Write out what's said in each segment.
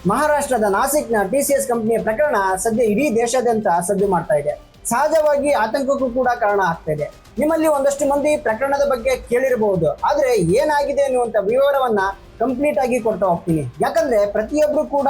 ಮಹಾರಾಷ್ಟ್ರದ ನಾಸಿಕ್ನ ಟಿಸಿಎಸ್ ಕಂಪನಿಯ ಪ್ರಕರಣ ಸದ್ಯ ಇಡೀ ದೇಶಾದ್ಯಂತ ಸದ್ದು ಮಾಡ್ತಾ ಇದೆ. ಸಹಜವಾಗಿ ಆತಂಕಕ್ಕೂ ಕೂಡ ಕಾರಣ ಆಗ್ತಾ ಇದೆ. ನಿಮ್ಮಲ್ಲಿ ಒಂದಷ್ಟು ಮಂದಿ ಪ್ರಕರಣದ ಬಗ್ಗೆ ಕೇಳಿರಬಹುದು, ಆದ್ರೆ ಏನಾಗಿದೆ ಅನ್ನುವಂತ ವಿವರವನ್ನ ಕಂಪ್ಲೀಟ್ ಆಗಿ ಕೊಡ್ತಾ ಹೋಗ್ತೀನಿ. ಯಾಕಂದ್ರೆ ಪ್ರತಿಯೊಬ್ರು ಕೂಡ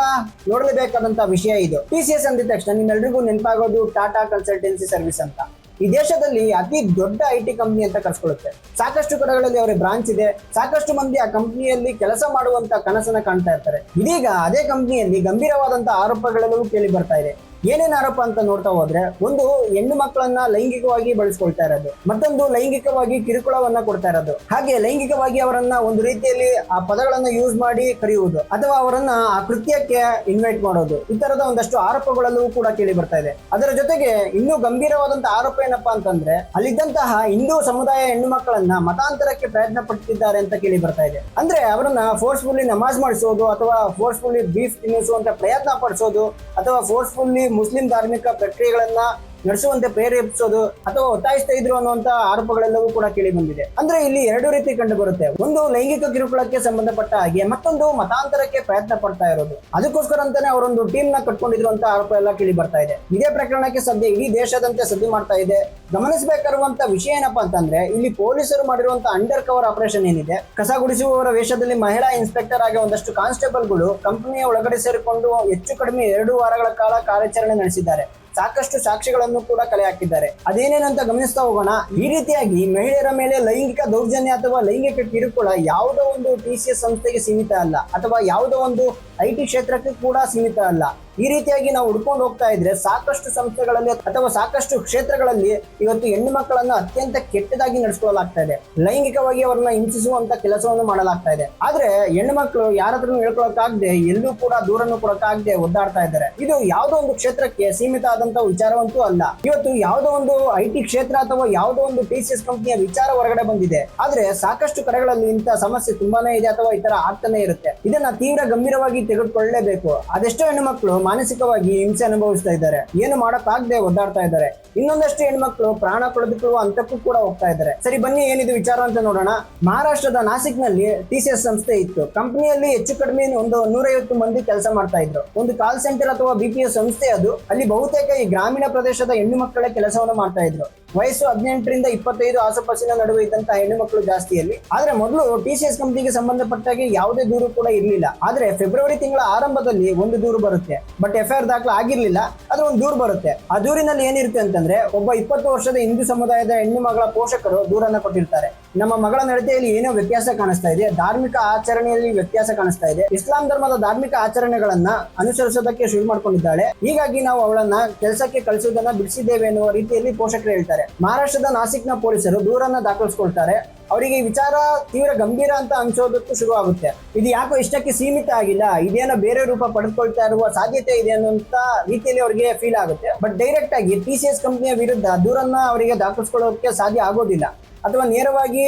ನೋಡಲೇಬೇಕಾದಂತ ವಿಷಯ ಇದು. ಟಿಸಿಎಸ್ ಅಂದಿದ ತಕ್ಷಣ ನಿಮ್ಮೆಲ್ರಿಗೂ ನೆನಪಾಗೋದು ಟಾಟಾ ಕನ್ಸಲ್ಟೆನ್ಸಿ ಸರ್ವಿಸ್ ಅಂತ. ಈ ದೇಶದಲ್ಲಿ ಅತಿ ದೊಡ್ಡ IT ಕಂಪನಿ ಅಂತ ಕರ್ಸ್ಕೊಳ್ಳುತ್ತೆ. ಸಾಕಷ್ಟು ಕಡೆಗಳಲ್ಲಿ ಅವರ ಬ್ರಾಂಚ್ ಇದೆ. ಸಾಕಷ್ಟು ಮಂದಿ ಆ ಕಂಪನಿಯಲ್ಲಿ ಕೆಲಸ ಮಾಡುವಂತ ಕನಸನ್ನ ಕಾಣ್ತಾ ಇರ್ತಾರೆ. ಇದೀಗ ಅದೇ ಕಂಪನಿಯಲ್ಲಿ ಗಂಭೀರವಾದಂತಹ ಆರೋಪಗಳೆಲ್ಲವೂ ಕೇಳಿ ಬರ್ತಾ ಇದೆ. ಏನೇನ್ ಆರೋಪ ಅಂತ ನೋಡ್ತಾ ಹೋದ್ರೆ, ಒಂದು ಹೆಣ್ಣು ಮಕ್ಕಳನ್ನ ಲೈಂಗಿಕವಾಗಿ ಬಳಸ್ಕೊಳ್ತಾ ಇರೋದು, ಮತ್ತೊಂದು ಲೈಂಗಿಕವಾಗಿ ಕಿರುಕುಳವನ್ನ ಕೊಡ್ತಾ ಇರೋದು, ಹಾಗೆ ಲೈಂಗಿಕವಾಗಿ ಅವರನ್ನ ಒಂದು ರೀತಿಯಲ್ಲಿ ಆ ಪದಗಳನ್ನ ಯೂಸ್ ಮಾಡಿ ಕರೆಯುವುದು ಅಥವಾ ಅವರನ್ನ ಆ ಕೃತ್ಯಕ್ಕೆ ಇನ್ವೈಟ್ ಮಾಡೋದು, ಈ ತರದ ಒಂದಷ್ಟು ಆರೋಪಗಳೆಲ್ಲವೂ ಕೂಡ ಕೇಳಿ ಬರ್ತಾ ಇದೆ. ಅದರ ಜೊತೆಗೆ ಇನ್ನೂ ಗಂಭೀರವಾದಂತಹ ಆರೋಪ ಏನಪ್ಪಾ ಅಂತಂದ್ರೆ, ಅಲ್ಲಿದ್ದಂತಹ ಹಿಂದೂ ಸಮುದಾಯ ಹೆಣ್ಣು ಮಕ್ಕಳನ್ನ ಮತಾಂತರಕ್ಕೆ ಪ್ರಯತ್ನ ಪಟ್ಟಿದ್ದಾರೆ ಅಂತ ಕೇಳಿ ಬರ್ತಾ ಇದೆ. ಅಂದ್ರೆ ಅವರನ್ನ ಫೋರ್ಸ್ಫುಲ್ಲಿ ನಮಾಜ್ ಮಾಡಿಸೋದು ಅಥವಾ ಫೋರ್ಸ್ಫುಲ್ಲಿ ಬೀಫ್ ತಿನ್ನಿಸುವಂತ ಪ್ರಯತ್ನ ಪಡಿಸೋದು ಅಥವಾ ಫೋರ್ಸ್ಫುಲ್ಲಿ ಮುಸ್ಲಿಂ ಧಾರ್ಮಿಕ ಪ್ರಕ್ರಿಯೆಗಳನ್ನ ನಡೆಸುವಂತೆ ಪ್ರೇರೇಪಿಸೋದು ಅಥವಾ ಒತ್ತಾಯಿಸ್ತಾ ಇದ್ರು ಅನ್ನುವಂತ ಆರೋಪಗಳೆಲ್ಲವೂ ಕೂಡ ಕೇಳಿ ಬಂದಿದೆ. ಅಂದ್ರೆ ಇಲ್ಲಿ ಎರಡು ರೀತಿ ಕಂಡು ಬರುತ್ತೆ. ಒಂದು ಲೈಂಗಿಕ ಕಿರುಕುಳಕ್ಕೆ ಸಂಬಂಧಪಟ್ಟ ಹಾಗೆ, ಮತ್ತೊಂದು ಮತಾಂತರಕ್ಕೆ ಪ್ರಯತ್ನ ಪಡ್ತಾ ಇರೋದು. ಅದಕ್ಕೋಸ್ಕರ ಅಂತಾನೆ ಅವರೊಂದು ಟೀಮ್ ನ ಕಟ್ಕೊಂಡಿದ್ರು ಅಂತ ಆರೋಪ ಎಲ್ಲ ಕೇಳಿ ಬರ್ತಾ ಇದೆ. ಇದೇ ಪ್ರಕರಣಕ್ಕೆ ಸದ್ಯ ಇಡೀ ದೇಶದಂತೆ ಸದ್ದು ಮಾಡ್ತಾ ಇದೆ. ಗಮನಿಸಬೇಕಾಗಿರುವಂತ ವಿಷಯ ಏನಪ್ಪಾ ಅಂತಂದ್ರೆ, ಇಲ್ಲಿ ಪೊಲೀಸರು ಮಾಡಿರುವಂತ ಅಂಡರ್ ಕವರ್ ಆಪರೇಷನ್ ಏನಿದೆ, ಕಸ ಗುಡಿಸುವವರ ವೇಷದಲ್ಲಿ ಮಹಿಳಾ ಇನ್ಸ್ಪೆಕ್ಟರ್ ಆಗಿ ಒಂದಷ್ಟು ಕಾನ್ಸ್ಟೇಬಲ್ಗಳು ಕಂಪನಿಯ ಒಳಗಡೆ ಸೇರಿಕೊಂಡು ಹೆಚ್ಚು ಕಡಿಮೆ 2 ವಾರಗಳ ಕಾಲ ಕಾರ್ಯಾಚರಣೆ ನಡೆಸಿದ್ದಾರೆ. ಸಾಕಷ್ಟು ಸಾಕ್ಷಿಗಳನ್ನು ಕೂಡ ಕಲೆ ಹಾಕಿದ್ದಾರೆ. ಅದೇನೇನಂತ ಗಮನಿಸ್ತಾ ಹೋಗೋಣ. ಈ ರೀತಿಯಾಗಿ ಮಹಿಳೆಯರ ಮೇಲೆ ಲೈಂಗಿಕ ದೌರ್ಜನ್ಯ ಅಥವಾ ಲೈಂಗಿಕ ಕಿರುಕುಳ ಯಾವುದೋ ಒಂದು ಟಿಸಿಎಸ್ ಸಂಸ್ಥೆಗೆ ಸೀಮಿತ ಅಲ್ಲ, ಅಥವಾ ಯಾವುದೋ ಒಂದು IT ಕ್ಷೇತ್ರಕ್ಕೆ ಕೂಡ ಸೀಮಿತ ಅಲ್ಲ. ಈ ರೀತಿಯಾಗಿ ನಾವು ಹುಡ್ಕೊಂಡು ಹೋಗ್ತಾ ಇದ್ರೆ ಸಾಕಷ್ಟು ಸಂಸ್ಥೆಗಳಲ್ಲಿ ಅಥವಾ ಸಾಕಷ್ಟು ಕ್ಷೇತ್ರಗಳಲ್ಲಿ ಇವತ್ತು ಹೆಣ್ಣು ಮಕ್ಕಳನ್ನ ಅತ್ಯಂತ ಕೆಟ್ಟದಾಗಿ ನಡೆಸ್ಕೊಳ್ಳಲಾಗ್ತಾ ಇದೆ. ಲೈಂಗಿಕವಾಗಿ ಅವರನ್ನ ಹಿಂಸಿಸುವಂತ ಕೆಲಸವನ್ನು ಮಾಡಲಾಗ್ತಾ ಇದೆ. ಆದ್ರೆ ಹೆಣ್ಣು ಮಕ್ಕಳು ಯಾರ ಹತ್ರನೂ ಹೇಳ್ಕೊಳಕ್ಕಾಗದೆ, ಎಲ್ಲೂ ಕೂಡ ದೂರನ್ನು ಕೊಡಕ್ಕಾಗದೆ ಒದ್ದಾಡ್ತಾ ಇದ್ದಾರೆ. ಇದು ಯಾವುದೋ ಒಂದು ಕ್ಷೇತ್ರಕ್ಕೆ ಸೀಮಿತ ಆದಂತ ವಿಚಾರವಂತೂ ಅಲ್ಲ. ಇವತ್ತು ಯಾವುದೋ ಒಂದು IT ಕ್ಷೇತ್ರ ಅಥವಾ ಯಾವುದೋ ಒಂದು ಟಿಸಿಎಸ್ ಕಂಪನಿಯ ವಿಚಾರ ಹೊರಗಡೆ ಬಂದಿದೆ, ಆದ್ರೆ ಸಾಕಷ್ಟು ಕಡೆಗಳಲ್ಲಿ ಇಂಥ ಸಮಸ್ಯೆ ತುಂಬಾನೇ ಇದೆ ಅಥವಾ ಈ ತರ ಆಗ್ತಾನೆ ಇರುತ್ತೆ. ಇದನ್ನ ತೀವ್ರ ಗಂಭೀರವಾಗಿ ತೆಗೆದುಕೊಳ್ಳಲೇಬೇಕು. ಅದೆಷ್ಟೋ ಹೆಣ್ಣು ಮಕ್ಕಳು ಮಾನಸಿಕವಾಗಿ ಹಿಂಸೆ ಅನುಭವಿಸ್ತಾ ಇದ್ದಾರೆ, ಏನು ಮಾಡಕ್ಕಾಗದೆ ಒದ್ದಾಡ್ತಾ ಇದ್ದಾರೆ. ಇನ್ನೊಂದಷ್ಟು ಹೆಣ್ಮಕ್ಳು ಪ್ರಾಣ ಕಳೆದುಕೊಳ್ಳುವ ಹಂತಕ್ಕೂ ಕೂಡ ಹೋಗ್ತಾ ಇದ್ದಾರೆ. ಸರಿ, ಬನ್ನಿ ಏನಿದು ವಿಚಾರ ಅಂತ ನೋಡೋಣ. ಮಹಾರಾಷ್ಟ್ರದ ನಾಸಿಕ್ ನಲ್ಲಿ ಟಿಸಿಎಸ್ ಸಂಸ್ಥೆ ಇತ್ತು. ಕಂಪನಿಯಲ್ಲಿ ಹೆಚ್ಚು ಕಡಿಮೆ ಒಂದು 150 ಮಂದಿ ಕೆಲಸ ಮಾಡ್ತಾ ಇದ್ರು. ಒಂದು ಕಾಲ್ ಸೆಂಟರ್ ಅಥವಾ BPO ಸಂಸ್ಥೆ ಅದು. ಅಲ್ಲಿ ಬಹುತೇಕ ಈ ಗ್ರಾಮೀಣ ಪ್ರದೇಶದ ಹೆಣ್ಣು ಮಕ್ಕಳ ಕೆಲಸವನ್ನು ಮಾಡ್ತಾ ಇದ್ರು. ವಯಸ್ಸು 18 ರಿಂದ 25 ಆಸುಪಾಸಿನ ನಡುವೆ ಇದ್ದಂತಹ ಹೆಣ್ಣು ಮಕ್ಕಳು ಜಾಸ್ತಿಯಲ್ಲಿ. ಆದ್ರೆ ಮೊದಲು ಟಿಸಿಎಸ್ ಕಂಪನಿಗೆ ಸಂಬಂಧಪಟ್ಟಾಗೆ ಯಾವುದೇ ದೂರು ಕೂಡ ಇರಲಿಲ್ಲ. ಆದ್ರೆ ಫೆಬ್ರವರಿ ತಿಂಗಳ ಆರಂಭದಲ್ಲಿ ಒಂದು ದೂರು ಬರುತ್ತೆ. ಬಟ್ FIR ದಾಖಲೆ ಆಗಿರ್ಲಿಲ್ಲ, ಆದ್ರೆ ಒಂದು ದೂರು ಬರುತ್ತೆ. ಆ ದೂರಿನಲ್ಲಿ ಏನಿರುತ್ತೆ ಅಂತಂದ್ರೆ, ಒಬ್ಬ 20 ವರ್ಷದ ಹಿಂದೂ ಸಮುದಾಯದ ಹೆಣ್ಣು ಮಗಳ ಪೋಷಕರು ದೂರನ್ನ ಕೊಟ್ಟಿರ್ತಾರೆ. ನಮ್ಮ ಮಗಳ ನಡತೆಯಲ್ಲಿ ಏನೋ ವ್ಯತ್ಯಾಸ ಕಾಣಿಸ್ತಾ ಇದೆ, ಧಾರ್ಮಿಕ ಆಚರಣೆಯಲ್ಲಿ ವ್ಯತ್ಯಾಸ ಕಾಣಿಸ್ತಾ ಇದೆ, ಇಸ್ಲಾಂ ಧರ್ಮದ ಧಾರ್ಮಿಕ ಆಚರಣೆಗಳನ್ನ ಅನುಸರಿಸೋದಕ್ಕೆ ಶುರು ಮಾಡ್ಕೊಂಡಿದ್ದಾಳೆ, ಹೀಗಾಗಿ ನಾವು ಅವಳನ್ನ ಕೆಲಸಕ್ಕೆ ಕಳಿಸುವುದನ್ನ ಬಿಡಿಸಿದ್ದೇವೆ ಎನ್ನುವ ರೀತಿಯಲ್ಲಿ ಪೋಷಕರು ಹೇಳ್ತಾರೆ. ಮಹಾರಾಷ್ಟ್ರದ ನಾಸಿಕ್ನ ಪೊಲೀಸರು ದೂರನ್ನ ದಾಖಲಿಸಿಕೊಳ್ತಾರೆ. ಅವರಿಗೆ ಈ ವಿಚಾರ ತೀವ್ರ ಗಂಭೀರ ಅಂತ ಅನ್ಸೋದಕ್ಕೂ ಶುರು ಆಗುತ್ತೆ. ಇದು ಯಾಕೋ ಇಷ್ಟಕ್ಕೆ ಸೀಮಿತ ಆಗಿಲ್ಲ, ಇದೇನೋ ಬೇರೆ ರೂಪ ಪಡೆದುಕೊಳ್ತಾ ಇರುವ ಸಾಧ್ಯತೆ ಇದೆ ಅನ್ನುವಂತ ರೀತಿಯಲ್ಲಿ ಅವರಿಗೆ ಫೀಲ್ ಆಗುತ್ತೆ. ಬಟ್ ಡೈರೆಕ್ಟ್ ಆಗಿ ಟಿಸಿಎಸ್ ಕಂಪನಿಯ ವಿರುದ್ಧ ದೂರನ್ನ ಅವರಿಗೆ ದಾಖಲಿಸ್ಕೊಳ್ಳೋಕೆ ಸಾಧ್ಯ ಆಗೋದಿಲ್ಲ, ಅಥವಾ ನೇರವಾಗಿ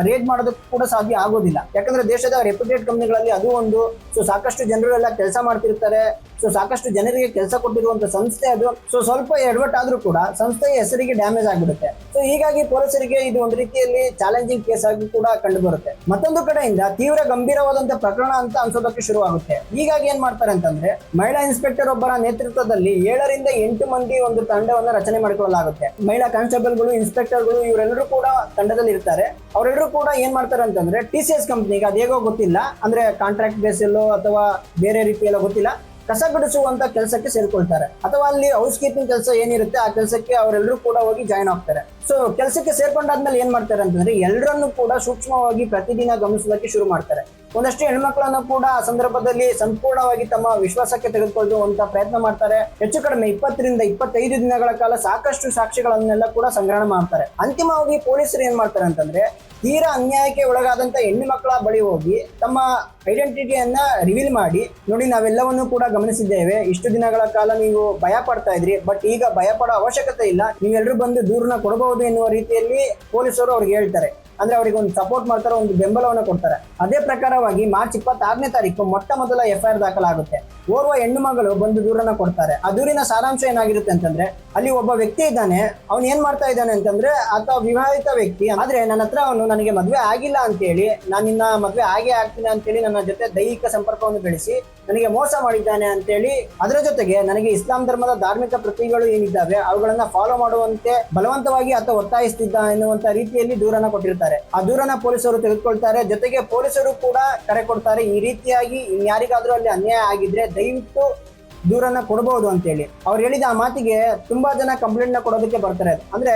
ರೇಡ್ ಮಾಡೋದಕ್ಕೂ ಕೂಡ ಸಾಧ್ಯ ಆಗೋದಿಲ್ಲ. ಯಾಕಂದ್ರೆ ದೇಶದ ರೆಪ್ಯೂಟೆಡ್ ಕಂಪನಿಗಳಲ್ಲಿ ಅದು ಒಂದು. ಸೊ ಸಾಕಷ್ಟು ಜನರು ಎಲ್ಲ ಕೆಲಸ ಮಾಡ್ತಿರ್ತಾರೆ. ಸೊ ಸಾಕಷ್ಟು ಜನರಿಗೆ ಕೆಲಸ ಕೊಟ್ಟಿರುವಂತ ಸಂಸ್ಥೆ ಅದು. ಸೊ ಸ್ವಲ್ಪ ಎಡವಟ್ ಆದ್ರೂ ಕೂಡ ಸಂಸ್ಥೆಯ ಹೆಸರಿಗೆ ಡ್ಯಾಮೇಜ್ ಆಗ್ಬಿಡುತ್ತೆ. ಸೊ ಹೀಗಾಗಿ ಪೊಲೀಸರಿಗೆ ಇದು ಒಂದು ರೀತಿಯಲ್ಲಿ ಚಾಲೆಂಜಿಂಗ್ ಕೇಸ್ ಆಗಿ ಕೂಡ ಕಂಡು ಬರುತ್ತೆ. ಮತ್ತೊಂದು ಕಡೆಯಿಂದ ತೀವ್ರ ಗಂಭೀರವಾದಂತ ಪ್ರಕರಣ ಅಂತ ಅನ್ಸೋದಕ್ಕೆ ಶುರು ಆಗುತ್ತೆ. ಹೀಗಾಗಿ ಏನ್ ಮಾಡ್ತಾರೆ ಅಂತಂದ್ರೆ, ಮಹಿಳಾ ಇನ್ಸ್ಪೆಕ್ಟರ್ ಒಬ್ಬರ ನೇತೃತ್ವದಲ್ಲಿ 7 ರಿಂದ 8 ಮಂದಿ ಒಂದು ತಂಡವನ್ನು ರಚನೆ ಮಾಡಿಕೊಳ್ಳಲಾಗುತ್ತೆ. ಮಹಿಳಾ ಕಾನ್ಸ್ಟೇಬಲ್ಗಳು, ಇನ್ಸ್ಪೆಕ್ಟರ್ಗಳು ಇವರೆಲ್ಲರೂ ಕೂಡ ತಂಡದಲ್ಲಿ ಇರ್ತಾರೆ. ಅವರೆಲ್ಲರೂ ಕೂಡ ಏನ್ ಮಾಡ್ತಾರೆ ಅಂತಂದ್ರೆ, ಟಿಸಿಎಸ್ ಕಂಪನಿಗೆ ಅದೇಗೋ ಗೊತ್ತಿಲ್ಲ, ಅಂದ್ರೆ ಕಾಂಟ್ರಾಕ್ಟ್ ಬೇಸ್ ಎಲ್ಲೋ ಅಥವಾ ಬೇರೆ ರೀತಿಯಲ್ಲೋ ಗೊತ್ತಿಲ್ಲ, ಕಸ ಗುಡಿಸುವಂತ ಕೆಲಸಕ್ಕೆ ಸೇರ್ಕೊಳ್ತಾರೆ. ಅಥವಾ ಅಲ್ಲಿ ಹೌಸ್ ಕೀಪಿಂಗ್ ಕೆಲಸ ಏನಿರುತ್ತೆ ಆ ಕೆಲಸಕ್ಕೆ ಅವರೆಲ್ಲರೂ ಕೂಡ ಹೋಗಿ ಜಾಯ್ನ್ ಆಗ್ತಾರೆ. ಸೊ ಕೆಲಸಕ್ಕೆ ಸೇರ್ಕೊಂಡಾದ್ಮೇಲೆ ಏನ್ ಮಾಡ್ತಾರೆ ಅಂತಂದ್ರೆ, ಎಲ್ಲರನ್ನೂ ಕೂಡ ಸೂಕ್ಷ್ಮವಾಗಿ ಪ್ರತಿದಿನ ಗಮನಿಸೋದಕ್ಕೆ ಶುರು ಮಾಡ್ತಾರೆ. ಒಂದಷ್ಟು ಹೆಣ್ಮಕ್ಳನ್ನು ಕೂಡ ಆ ಸಂದರ್ಭದಲ್ಲಿ ಸಂಪೂರ್ಣವಾಗಿ ತಮ್ಮ ವಿಶ್ವಾಸಕ್ಕೆ ತೆಗೆದುಕೊಳ್ಳುವಂತ ಪ್ರಯತ್ನ ಮಾಡ್ತಾರೆ. ಹೆಚ್ಚು ಕಡಿಮೆ 20 ರಿಂದ 25 ದಿನಗಳ ಕಾಲ ಸಾಕಷ್ಟು ಸಾಕ್ಷಿಗಳನ್ನೆಲ್ಲ ಕೂಡ ಸಂಗ್ರಹಣೆ ಮಾಡ್ತಾರೆ. ಅಂತಿಮವಾಗಿ ಪೊಲೀಸರು ಏನ್ ಮಾಡ್ತಾರೆ ಅಂತಂದ್ರೆ, ತೀರಾ ಅನ್ಯಾಯಕ್ಕೆ ಒಳಗಾದಂತ ಹೆಣ್ಣು ಮಕ್ಕಳ ಬಳಿ ಹೋಗಿ ತಮ್ಮ ಐಡೆಂಟಿಟಿಯನ್ನ ರಿವೀಲ್ ಮಾಡಿ, ನೋಡಿ ನಾವೆಲ್ಲವನ್ನೂ ಕೂಡ ಗಮನಿಸಿದ್ದೇವೆ, ಇಷ್ಟು ದಿನಗಳ ಕಾಲ ನೀವು ಭಯ ಪಡ್ತಾ ಇದ್ರಿ, ಬಟ್ ಈಗ ಭಯ ಪಡೋ ಅವಶ್ಯಕತೆ ಇಲ್ಲ, ನೀವೆಲ್ಲರೂ ಬಂದು ದೂರನ್ನ ಕೊಡಬಹುದು ಎನ್ನುವ ರೀತಿಯಲ್ಲಿ ಪೊಲೀಸರು ಅವ್ರಿಗೆ ಹೇಳ್ತಾರೆ. ಅಂದ್ರೆ ಅವರಿಗೆ ಒಂದು ಸಪೋರ್ಟ್ ಮಾಡ್ತಾರೆ, ಒಂದು ಬೆಂಬಲವನ್ನು ಕೊಡ್ತಾರೆ. ಅದೇ ಪ್ರಕಾರವಾಗಿ ಮಾರ್ಚ್ 26ನೇ ತಾರೀಕು ಮೊಟ್ಟ ಮೊದಲ FIR ದಾಖಲಾಗುತ್ತೆ. ಓರ್ವ ಹೆಣ್ಣು ಮಗಳು ಬಂದು ದೂರನ್ನ ಕೊಡ್ತಾರೆ. ಆ ದೂರಿನ ಸಾರಾಂಶ ಏನಾಗಿರುತ್ತೆ ಅಂತಂದ್ರೆ, ಅಲ್ಲಿ ಒಬ್ಬ ವ್ಯಕ್ತಿ ಇದ್ದಾನೆ, ಅವ್ನು ಏನ್ ಮಾಡ್ತಾ ಇದ್ದಾನೆ ಅಂತಂದ್ರೆ, ಆತ ವಿವಾಹಿತ ವ್ಯಕ್ತಿ, ಆದ್ರೆ ನನ್ನ ಹತ್ರ ಅವನು ನನಗೆ ಮದ್ವೆ ಆಗಿಲ್ಲ ಅಂತೇಳಿ, ನಾನು ನಿನ್ನ ಮದ್ವೆ ಆಗೇ ಆಗ್ತೀನಿ ಅಂತೇಳಿ ನನ್ನ ಜೊತೆ ದೈಹಿಕ ಸಂಪರ್ಕವನ್ನು ಬೆಳೆಸಿ ನನಗೆ ಮೋಸ ಮಾಡಿದ್ದಾನೆ ಅಂತೇಳಿ, ಅದರ ಜೊತೆಗೆ ನನಗೆ ಇಸ್ಲಾಂ ಧರ್ಮದ ಧಾರ್ಮಿಕ ಪ್ರತಿಗಳು ಏನಿದ್ದಾವೆ ಅವುಗಳನ್ನ ಫಾಲೋ ಮಾಡುವಂತೆ ಬಲವಂತವಾಗಿ ಆತ ಒತ್ತಾಯಿಸ್ತಿದ್ದ ಎನ್ನುವಂತ ರೀತಿಯಲ್ಲಿ ದೂರನ್ನ ಕೊಟ್ಟಿರ್ತಾರೆ. ಆ ದೂರನ್ನ ಪೊಲೀಸರು ತೆಗೆದುಕೊಳ್ತಾರೆ. ಜೊತೆಗೆ ಪೊಲೀಸರು ಕೂಡ ಕರೆ ಕೊಡ್ತಾರೆ, ಈ ರೀತಿಯಾಗಿ ಇನ್ಯಾರಿಗಾದ್ರೂ ಅಲ್ಲಿ ಅನ್ಯಾಯ ಆಗಿದ್ರೆ ದಯವಿಟ್ಟು ದೂರನ್ನ ಕೊಡಬಹುದು ಅಂತೇಳಿ. ಅವ್ರು ಹೇಳಿದ ಆ ಮಾತಿಗೆ ತುಂಬಾ ಜನ ಕಂಪ್ಲೇಂಟ್ ನ ಕೊಡೋದಕ್ಕೆ ಬರ್ತಾರೆ. ಅಂದ್ರೆ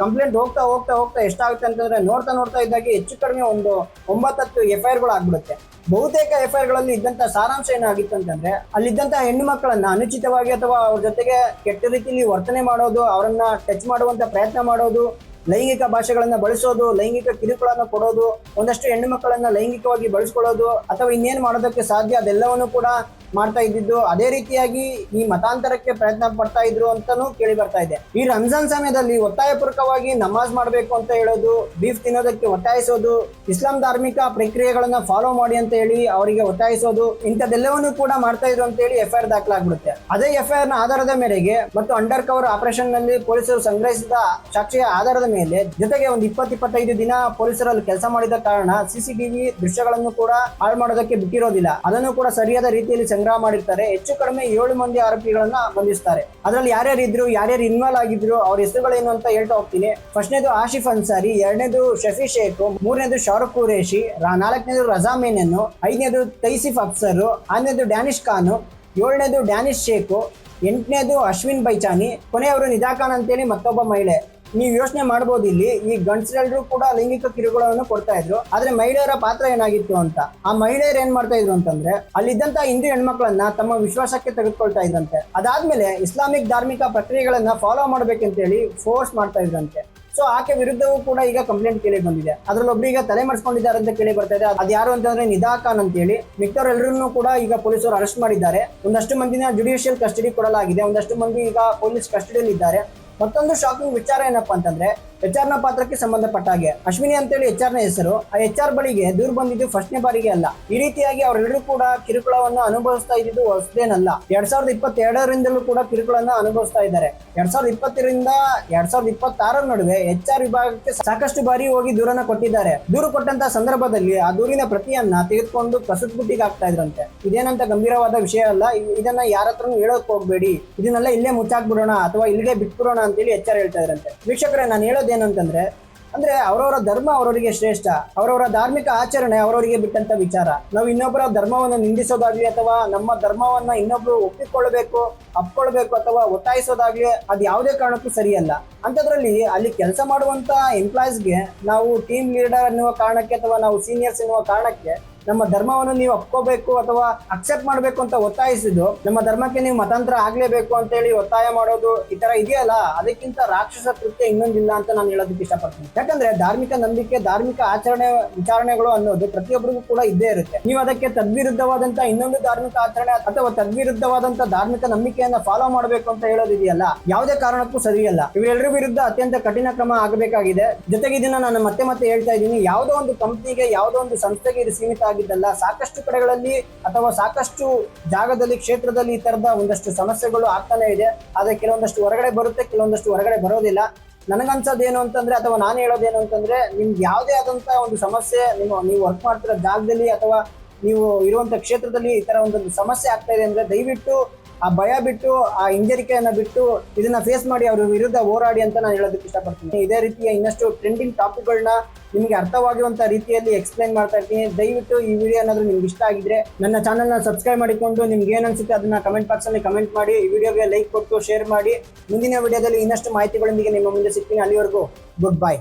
ಕಂಪ್ಲೇಂಟ್ ಹೋಗ್ತಾ ಹೋಗ್ತಾ ಹೋಗ್ತಾ ಎಷ್ಟಾಗುತ್ತೆ ಅಂತಂದ್ರೆ, ನೋಡ್ತಾ ಇದ್ದಾಗೆ ಹೆಚ್ಚು ಕಡಿಮೆ ಒಂದು 9-10 FIR ಗಳು ಆಗ್ಬಿಡುತ್ತೆ. ಬಹುತೇಕ FIR ಗಳಲ್ಲಿ ಇದ್ದಂತ ಸಾರಾಂಶ ಏನಾಗಿತ್ತು ಅಂತಂದ್ರೆ, ಅಲ್ಲಿದ್ದಂತಹ ಹೆಣ್ಣು ಮಕ್ಕಳನ್ನ ಅನುಚಿತವಾಗಿ ಅಥವಾ ಅವ್ರ ಜೊತೆಗೆ ಕೆಟ್ಟ ರೀತಿಯಲ್ಲಿ ವರ್ತನೆ ಮಾಡೋದು, ಅವರನ್ನ ಟಚ್ ಮಾಡುವಂತ ಪ್ರಯತ್ನ ಮಾಡೋದು, ಲೈಂಗಿಕ ಭಾಷೆಗಳನ್ನ ಬಳಸೋದು, ಲೈಂಗಿಕ ಕಿರುಕುಳನ್ನ ಕೊಡೋದು, ಒಂದಷ್ಟು ಹೆಣ್ಣು ಮಕ್ಕಳನ್ನ ಲೈಂಗಿಕವಾಗಿ ಬಳಸ್ಕೊಳ್ಳೋದು ಅಥವಾ ಇನ್ನೇನು ಮಾಡೋದಕ್ಕೆ ಸಾಧ್ಯ ಅದೆಲ್ಲವನ್ನು ಕೂಡ ಮಾಡ್ತಾ ಇದ್ದಿದ್ದು. ಅದೇ ರೀತಿಯಾಗಿ ಈ ಮತಾಂತರಕ್ಕೆ ಪ್ರಯತ್ನ ಪಡ್ತಾ ಇದ್ರು ಅಂತಾನೂ ಕೇಳಿ ಬರ್ತಾ ಇದೆ. ಈ ರಂಜಾನ್ ಸಮಯದಲ್ಲಿ ಒತ್ತಾಯಪೂರ್ವಕವಾಗಿ ನಮಾಜ್ ಮಾಡಬೇಕು ಅಂತ ಹೇಳೋದು, ಬೀಫ್ ತಿನ್ನೋದಕ್ಕೆ ಒತ್ತಾಯಿಸೋದು, ಇಸ್ಲಾಂ ಧಾರ್ಮಿಕ ಪ್ರಕ್ರಿಯೆಗಳನ್ನ ಫಾಲೋ ಮಾಡಿ ಅಂತ ಹೇಳಿ ಅವರಿಗೆ ಒತ್ತಾಯಿಸೋದು, ಇಂಥದ್ದೆಲ್ಲವನ್ನೂ ಕೂಡ ಮಾಡ್ತಾ ಇದ್ರು ಅಂತ ಹೇಳಿ FIR ದಾಖಲಾಗ್ಬಿಡುತ್ತೆ. ಅದೇ FIR ನ ಆಧಾರದ ಮೇರೆಗೆ ಮತ್ತು ಅಂಡರ್ ಕವರ್ ಆಪರೇಷನ್ ನಲ್ಲಿ ಪೊಲೀಸರು ಸಂಗ್ರಹಿಸಿದ ಸಾಕ್ಷಿಯ ಆಧಾರದ ಮೇಲೆ, ಜೊತೆಗೆ ಒಂದು 20-25 ದಿನ ಪೊಲೀಸರಲ್ಲಿ ಕೆಲಸ ಮಾಡಿದ ಕಾರಣ CCTV ದೃಶ್ಯಗಳನ್ನು ಕೂಡ ಹಾಳು ಮಾಡೋದಕ್ಕೆ ಬಿಟ್ಟಿರೋದಿಲ್ಲ. ಅದನ್ನು ಕೂಡ ಸರಿಯಾದ ರೀತಿಯಲ್ಲಿ ಸಂಗ್ರಹ ಮಾಡಿರ್ತಾರೆ. ಹೆಚ್ಚು ಕಡಿಮೆ 7 ಮಂದಿ ಆರೋಪಿಗಳನ್ನ ಬಂಧಿಸ್ತಾರೆ. ಅದರಲ್ಲಿ ಯಾರ್ಯಾರು ಇದ್ರು, ಯಾರ್ಯಾರು ಇನ್ವಾಲ್ವ್ ಆಗಿದ್ರು, ಅವ್ರ ಹೆಸರುಗಳೇನು ಅಂತ ಹೇಳ್ತಾ ಹೋಗ್ತೀನಿ. ಫಸ್ಟ್ನೇದು ಆಶಿಫ್ ಅನ್ಸಾರಿ, ಎರಡನೇದು ಶಫಿ ಶೇಖ್, ಮೂರನೇದು ಶಾರುಖ್ ಖುರೇಶಿ, ನಾಲ್ಕನೇದು ರಜಾ ಮೇನನ್, ಐದನೇದು ತೈಸಿಫ್ ಅಫ್ಸರ್, ಆರನೇದು ಡ್ಯಾನಿಶ್ ಖಾನ್, ಏಳನೇದು ಡ್ಯಾನಿಶ್ ಶೇಖ್, ಎಂಟನೇದು ಅಶ್ವಿನ್ ಬೈಚಾನಿ, ಕೊನೆಯವರು ನಿದಾ ಖಾನ್ ಅಂತೇಳಿ ಮತ್ತೊಬ್ಬ ಮಹಿಳೆ. ನೀವು ಯೋಚನೆ ಮಾಡಬಹುದು, ಇಲ್ಲಿ ಈ ಗಂಡಸರೆಲ್ಲರೂ ಕೂಡ ಲೈಂಗಿಕ ಕಿರುಕುಳವನ್ನು ಕೊಡ್ತಾ ಇದ್ರು. ಆದ್ರೆ ಮಹಿಳೆಯರ ಪಾತ್ರ ಏನಾಗಿತ್ತು ಅಂತ, ಆ ಮಹಿಳೆಯರು ಏನ್ ಮಾಡ್ತಾ ಇದ್ರು ಅಂತಂದ್ರೆ, ಅಲ್ಲಿದ್ದಂತ ಹಿಂದೂ ಹೆಣ್ಮಕ್ಳನ್ನ ತಮ್ಮ ವಿಶ್ವಾಸಕ್ಕೆ ತೆಗೆದುಕೊಳ್ತಾ ಇದ್ರಂತೆ. ಅದಾದ್ಮೇಲೆ ಇಸ್ಲಾಮಿಕ್ ಧಾರ್ಮಿಕ ಪ್ರಕ್ರಿಯೆಗಳನ್ನ ಫಾಲೋ ಮಾಡ್ಬೇಕಂತೇಳಿ ಫೋರ್ಸ್ ಮಾಡ್ತಾ ಇದ್ರಂತೆ. ಸೊ ಆಕೆ ವಿರುದ್ಧವೂ ಕೂಡ ಈಗ ಕಂಪ್ಲೇಂಟ್ ಕೇಳಿ ಬಂದಿದೆ. ಅದ್ರಲ್ಲಿ ಒಬ್ಬರಿಗೆ ತಲೆ ಮರೆಸ್ಕೊಂಡಿದ್ದಾರೆ ಅಂತ ಕೇಳಿ ಬರ್ತಾ ಇದೆ. ಅದು ಯಾರು ಅಂತಂದ್ರೆ ನಿದಾ ಖಾನ್ ಅಂತೇಳಿ. ಮಿಕ್ಕವರೆಲ್ಲರನ್ನೂ ಕೂಡ ಈಗ ಪೊಲೀಸರು ಅರೆಸ್ಟ್ ಮಾಡಿದ್ದಾರೆ. ಒಂದಷ್ಟು ಮಂದಿನ ಜುಡಿಷಿಯಲ್ ಕಸ್ಟಡಿ ಕೊಡಲಾಗಿದೆ, ಒಂದಷ್ಟು ಮಂದಿ ಈಗ ಪೊಲೀಸ್ ಕಸ್ಟಡಿಯಲ್ಲಿ ಇದ್ದಾರೆ. ಮತ್ತೊಂದು ಶಾಕಿಂಗ್ ವಿಚಾರ ಏನಪ್ಪಾ ಅಂತಂದ್ರೆ, HR ನ ಪಾತ್ರಕ್ಕೆ ಸಂಬಂಧಪಟ್ಟ ಹಾಗೆ ಅಶ್ವಿನಿ ಅಂತೇಳಿ HR ನ ಹೆಸರು. ಆ HR ಬಳಿಗೆ ದೂರು ಬಂದಿದ್ದು ಫಸ್ಟ್ನೇ ಬಾರಿಗೆ ಅಲ್ಲ. ಈ ರೀತಿಯಾಗಿ ಅವರೆಲ್ಲರೂ ಕೂಡ ಕಿರುಕುಳವನ್ನು ಅನುಭವಿಸ್ತಾ ಇದ್ದಿದ್ದು ಹೊಸದೇನಲ್ಲ. 2022ರಿಂದಲೂ ಕೂಡ ಕಿರುಕುಳನ್ನ ಅನುಭವಿಸ್ತಾ ಇದ್ದಾರೆ. 2020ರಿಂದ 2026 ನಡುವೆ HR ವಿಭಾಗಕ್ಕೆ ಸಾಕಷ್ಟು ಬಾರಿ ಹೋಗಿ ದೂರನ್ನ ಕೊಟ್ಟಿದ್ದಾರೆ. ದೂರು ಕೊಟ್ಟಂತ ಸಂದರ್ಭದಲ್ಲಿ ಆ ದೂರಿನ ಪ್ರತಿಯನ್ನ ತೆಗೆದುಕೊಂಡು ಕಸದ ಬುಟ್ಟಿಗೆ ಹಾಕ್ತಾ ಇದ್ರಂತೆ. ಇದೇನಂತ ಗಂಭೀರವಾದ ವಿಷಯ ಅಲ್ಲ, ಇದನ್ನ ಯಾರ ಹತ್ರನೂ ಹೇಳೋಕ್ ಹೋಗ್ಬೇಡಿ, ಇದನ್ನೆಲ್ಲ ಇಲ್ಲೇ ಮುಚ್ಚಾಕ್ಬಿಡೋಣ ಅಥವಾ ಇಲ್ಲಿಗೆ ಬಿಟ್ಬಿಡೋಣ ಅಂತೇಳಿ HR ಹೇಳ್ತಾ ಇದ್ರಂತೆ. ವೀಕ್ಷಕರೇ, ನಾನು ಹೇಳೋದೇನಂತಂದ್ರೆ, ಅವರವರ ಧರ್ಮ ಅವರವರಿಗೆ ಶ್ರೇಷ್ಠ, ಅವರವರ ಧಾರ್ಮಿಕ ಆಚರಣೆ ಅವರವರಿಗೆ ಬಿಟ್ಟಂತ ವಿಚಾರ. ನಾವು ಇನ್ನೊಬ್ಬರ ಧರ್ಮವನ್ನು ನಿಂದಿಸೋದಾಗ್ಲಿ ಅಥವಾ ನಮ್ಮ ಧರ್ಮವನ್ನ ಇನ್ನೊಬ್ರು ಒಪ್ಪಿಕೊಳ್ಬೇಕು, ಅಪ್ಕೊಳ್ಬೇಕು ಅಥವಾ ಒತ್ತಾಯಿಸೋದಾಗ್ಲಿ ಅದು ಯಾವುದೇ ಕಾರಣಕ್ಕೂ ಸರಿಯಲ್ಲ. ಅಂಥದ್ರಲ್ಲಿ ಅಲ್ಲಿ ಕೆಲಸ ಮಾಡುವಂತ ಎಂಪ್ಲಾಯೀಸ್ಗೆ ನಾವು ಟೀಮ್ ಲೀಡರ್ ಎನ್ನುವ ಕಾರಣಕ್ಕೆ ಅಥವಾ ನಾವು ಸೀನಿಯರ್ಸ್ ಎನ್ನುವ ಕಾರಣಕ್ಕೆ ನಮ್ಮ ಧರ್ಮವನ್ನು ನೀವು ಒಪ್ಕೋಬೇಕು ಅಥವಾ ಅಕ್ಸೆಪ್ಟ್ ಮಾಡಬೇಕು ಅಂತ ಒತ್ತಾಯಿಸಿದ್ದು, ನಮ್ಮ ಧರ್ಮಕ್ಕೆ ನೀವು ಮತಾಂತರ ಆಗ್ಲೇಬೇಕು ಅಂತ ಹೇಳಿ ಒತ್ತಾಯ ಮಾಡೋದು, ಈ ತರ ಇದೆಯಲ್ಲ, ಅದಕ್ಕಿಂತ ರಾಕ್ಷಸ ಕೃತ್ಯ ಇನ್ನೊಂದಿಲ್ಲ ಅಂತ ನಾನು ಹೇಳೋದಕ್ಕೆ ಇಷ್ಟಪಡ್ತೀನಿ. ಯಾಕಂದ್ರೆ ಧಾರ್ಮಿಕ ನಂಬಿಕೆ, ಧಾರ್ಮಿಕ ಆಚರಣೆ, ವಿಚಾರಣೆಗಳು ಅನ್ನೋದು ಪ್ರತಿಯೊಬ್ಬರಿಗೂ ಕೂಡ ಇದ್ದೇ ಇರುತ್ತೆ. ನೀವು ಅದಕ್ಕೆ ತದ್ವಿರುದ್ಧವಾದಂತ ಇನ್ನೊಂದು ಧಾರ್ಮಿಕ ಆಚರಣೆ ಅಥವಾ ತದ್ವಿರುದ್ಧವಾದಂತ ಧಾರ್ಮಿಕ ನಂಬಿಕೆಯನ್ನ ಫಾಲೋ ಮಾಡಬೇಕು ಅಂತ ಹೇಳೋದಿದೆಯಲ್ಲ, ಯಾವುದೇ ಕಾರಣಕ್ಕೂ ಸರಿಯಲ್ಲ. ಇವೆಲ್ಲರ ವಿರುದ್ಧ ಅತ್ಯಂತ ಕಠಿಣ ಕ್ರಮ ಆಗಬೇಕಾಗಿದೆ. ಜೊತೆಗೆ ಇದನ್ನ ನಾನು ಮತ್ತೆ ಮತ್ತೆ ಹೇಳ್ತಾ ಇದ್ದೀನಿ, ಯಾವುದೋ ಒಂದು ಕಂಪ್ನಿಗೆ, ಯಾವುದೋ ಒಂದು ಸಂಸ್ಥೆಗೆ ಇದು ಸೀಮಿತ ಆಗಿದ್ದಲ್ಲ. ಸಾಕಷ್ಟು ಕಡೆಗಳಲ್ಲಿ ಅಥವಾ ಸಾಕಷ್ಟು ಜಾಗದಲ್ಲಿ, ಕ್ಷೇತ್ರದಲ್ಲಿ ಈ ತರದ ಒಂದಷ್ಟು ಸಮಸ್ಯೆಗಳು ಆಗ್ತಾನೆ ಇದೆ. ಆದ್ರೆ ಕೆಲವೊಂದಷ್ಟು ಹೊರಗಡೆ ಬರುತ್ತೆ, ಕೆಲವೊಂದಷ್ಟು ಹೊರಗಡೆ ಬರೋದಿಲ್ಲ. ನನಗನ್ಸೋದೇನು ಅಂತಂದ್ರೆ, ಅಥವಾ ನಾನು ಹೇಳೋದೇನು ಅಂತಂದ್ರೆ, ನಿಮ್ಗೆ ಯಾವುದೇ ಆದಂತ ಒಂದು ಸಮಸ್ಯೆ ನೀವು ವರ್ಕ್ ಮಾಡ್ತಿರೋ ಜಾಗದಲ್ಲಿ ಅಥವಾ ನೀವು ಇರುವಂತ ಕ್ಷೇತ್ರದಲ್ಲಿ ಈ ತರ ಒಂದು ಸಮಸ್ಯೆ ಆಗ್ತಾ ಇದೆ ಅಂದ್ರೆ, ದಯವಿಟ್ಟು ಆ ಭಯ ಬಿಟ್ಟು, ಆ ಹಿಂಜರಿಕೆಯನ್ನ ಬಿಟ್ಟು ಇದನ್ನ ಫೇಸ್ ಮಾಡಿ ಅವ್ರ ವಿರುದ್ಧ ಹೋರಾಡಿ ಅಂತ ನಾನು ಹೇಳೋದಕ್ಕೆ ಇಷ್ಟಪಡ್ತೀನಿ. ಇದೇ ರೀತಿಯ ಇನ್ನಷ್ಟು ಟ್ರೆಂಡಿಂಗ್ ಟಾಪಿಕ್ಗಳನ್ನ ನಿಮಗೆ ಅರ್ಥವಾಗುವಂತ ರೀತಿಯಲ್ಲಿ ಎಕ್ಸ್ಪ್ಲೈನ್ ಮಾಡ್ತಾ ಇರ್ತೀನಿ. ದಯವಿಟ್ಟು ಈ ವಿಡಿಯೋ ಏನಾದ್ರು ನಿಮ್ಗೆ ಇಷ್ಟ ಆಗಿದ್ರೆ ನನ್ನ ಚಾನಲ್ನ ಸಬ್ಸ್ಕ್ರೈಬ್ ಮಾಡಿಕೊಂಡು ನಿಮ್ಗೆ ಏನ್ ಅನ್ಸುತ್ತೆ ಅದನ್ನ ಕಮೆಂಟ್ ಬಾಕ್ಸ್ ಅಲ್ಲಿ ಕಮೆಂಟ್ ಮಾಡಿ, ಈ ವಿಡಿಯೋಗೆ ಲೈಕ್ ಕೊಟ್ಟು ಶೇರ್ ಮಾಡಿ. ಮುಂದಿನ ವಿಡಿಯೋದಲ್ಲಿ ಇನ್ನಷ್ಟು ಮಾಹಿತಿಗಳೊಂದಿಗೆ ನಿಮ್ಮ ಮುಂದೆ ಸಿಗ್ತೀನಿ. ಅಲ್ಲಿವರೆಗೂ ಗುಡ್ ಬೈ.